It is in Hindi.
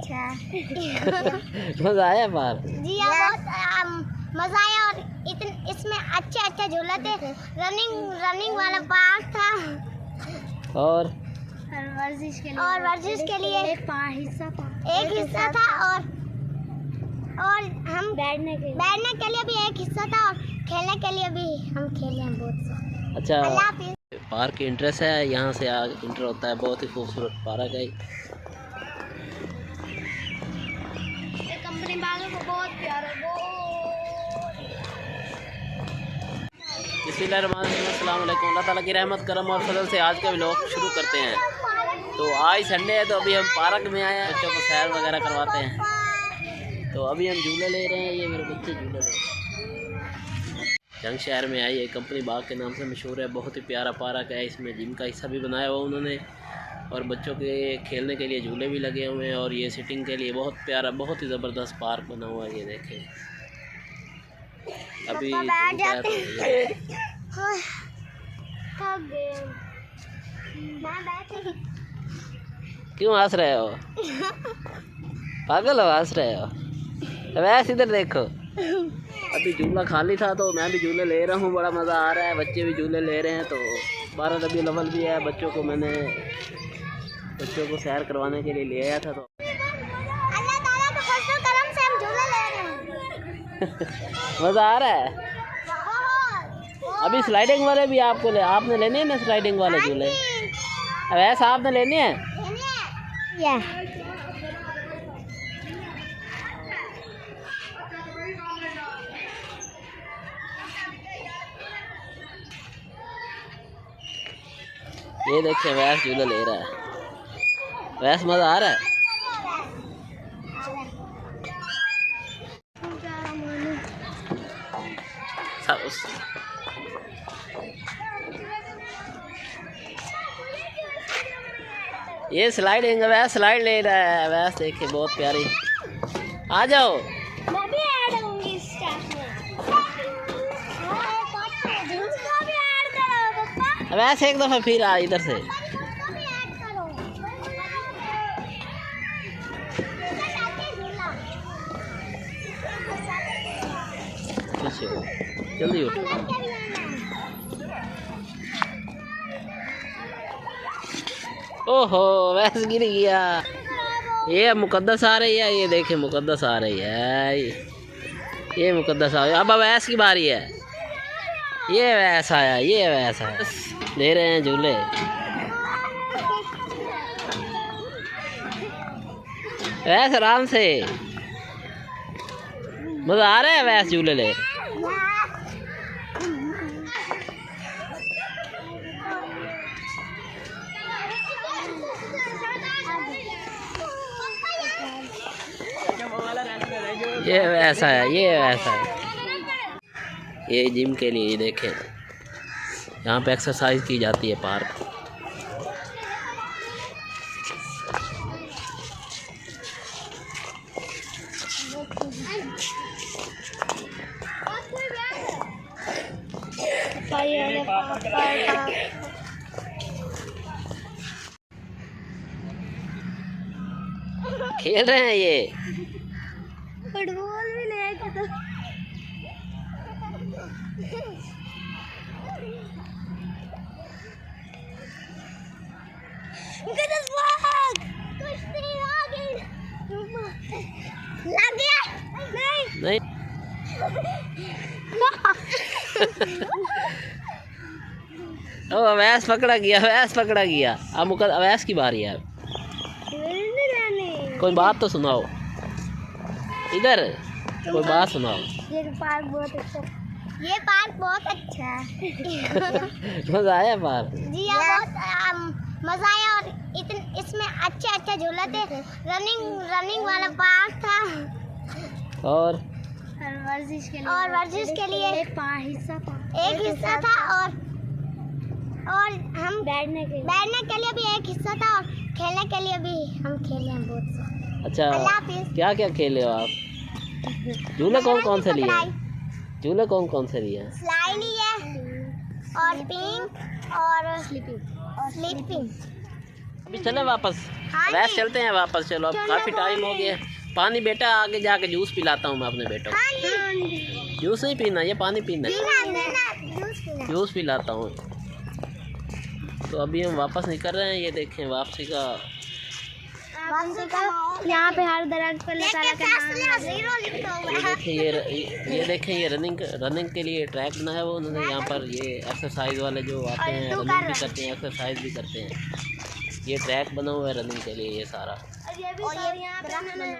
अच्छा मजा आया बाहर? जी बहुत मजा आया। और इसमें अच्छे झूले थे। रनिंग वाला पार्क था और वर्जिश के लिए एक हिस्सा था और हम बैठने के लिए भी एक हिस्सा था और खेलने के लिए भी हम खेले हैं बहुत। अच्छा, पार्क इंट्रेस्ट है, यहाँ से इंटर होता है। बहुत ही खूबसूरत पार्क है। कंपनी बागों को बहुत प्यारा अस्सलाम वालेकुम। अल्लाह ताला की रहमत करम और फजल से आज का व्लॉग शुरू करते हैं। तो आज संडे है, तो अभी हम पार्क में आए हैं, बच्चों को सैर वगैरह करवाते हैं। तो अभी हम झूले ले रहे हैं, ये मेरे बच्चे झूले ले रहे हैं। जंग शहर में आई है, कंपनी बाग के नाम से मशहूर है। बहुत ही प्यारा पार्क है। इसमें जिम का हिस्सा भी बनाया हुआ उन्होंने और बच्चों के खेलने के लिए झूले भी लगे हुए हैं। और ये सिटिंग के लिए बहुत प्यारा, बहुत ही ज़बरदस्त पार्क बना हुआ है। ये देखें, अभी क्यों हंस रहे हो? पागल हो, हंस रहे हो? वैसे इधर देखो, अभी झूला खाली था तो मैं भी झूले ले रहा हूँ। बड़ा मज़ा आ रहा है, बच्चे भी झूले ले रहे हैं। तो 12 रबीउल अव्वल भी है, बच्चों को सैर करवाने के लिए ले आया था। तो अल्लाह ताला के फजल करम से हम झूले ले रहे हैं। मज़ा आ रहा है। अभी स्लाइडिंग वाले भी आपने लेने हैं ना, स्लाइडिंग वाले झूले? वैसे आपने लेने हैं? ये देखिए, वैस झूला ले रहा है। वैस मज़ा आ रहा है। ये स्लाइडिंग, वैस स्लाइड ले रहा है। वैस देखिए, बहुत प्यारी। आ जाओ, मैं भी ऐड होंगी इस स्टाफ में। भी ऐड करो पापा। वैसे एक दफ़ा फिर आ इधर से। जल्दी उठ। ओहो, वैसे गिर गया। ये मुकद्दस आ रही है, ये देखे मुकद्दस आ रही है। ये मुकद्दस आ रही है। अब वैस की बारी है। ये वैस आया, ये वैस आया। ले रहे हैं झूले। वैस आराम से, मज़ा आ रहा है। वैस झूले ले। ये वैसा है, ये वैसा है। ये जिम के लिए देखें, यहाँ पे एक्सरसाइज की जाती है पार्क। खेल रहे हैं ये फुटबॉल भी ले आए तो लग गया नहीं। ओ, अवैस पकड़ा गया, अवैस पकड़ा गया। अब अवैस की बारी है। कोई बात तो सुनाओ, इधर कोई बात सुनाओ। ये पार्क बहुत अच्छा है। मज़ा आया पार्क? जी बहुत मज़ा आया। और इसमें अच्छे झूले थे। रनिंग वाला पार्क था और वर्जिश के लिए एक हिस्सा था और हम बैठने के लिए भी एक हिस्सा था और खेलने के लिए भी हम खेले हैं बहुत। अच्छा, क्या क्या खेले हो आप? झूले कौन से लिए? झूले कौन से लिए? स्लाइड है और पिंक और स्लीपिंग। अभी चले वापस। वैसे चलते हैं वापस। चलो अब काफ़ी टाइम हो गया। पानी बेटा आगे जाके जूस पिलाता हूँ मैं अपने बेटों को। जूस नहीं पीना, ये पानी पीना है। जूस पिलाता हूँ। तो अभी हम वापस निकल रहे हैं। ये देखें वापसी का यहाँ पे हर दरख्त पे अल्लाह ताला का ये देखें ये रनिंग के लिए ट्रैक बनाया है वो उन्होंने। यहाँ पर ये एक्सरसाइज वाले जो आते हैं रनिंग भी करते हैं, एक्सरसाइज भी करते हैं। ये ट्रैक बना हुआ है रनिंग के लिए ये सारा।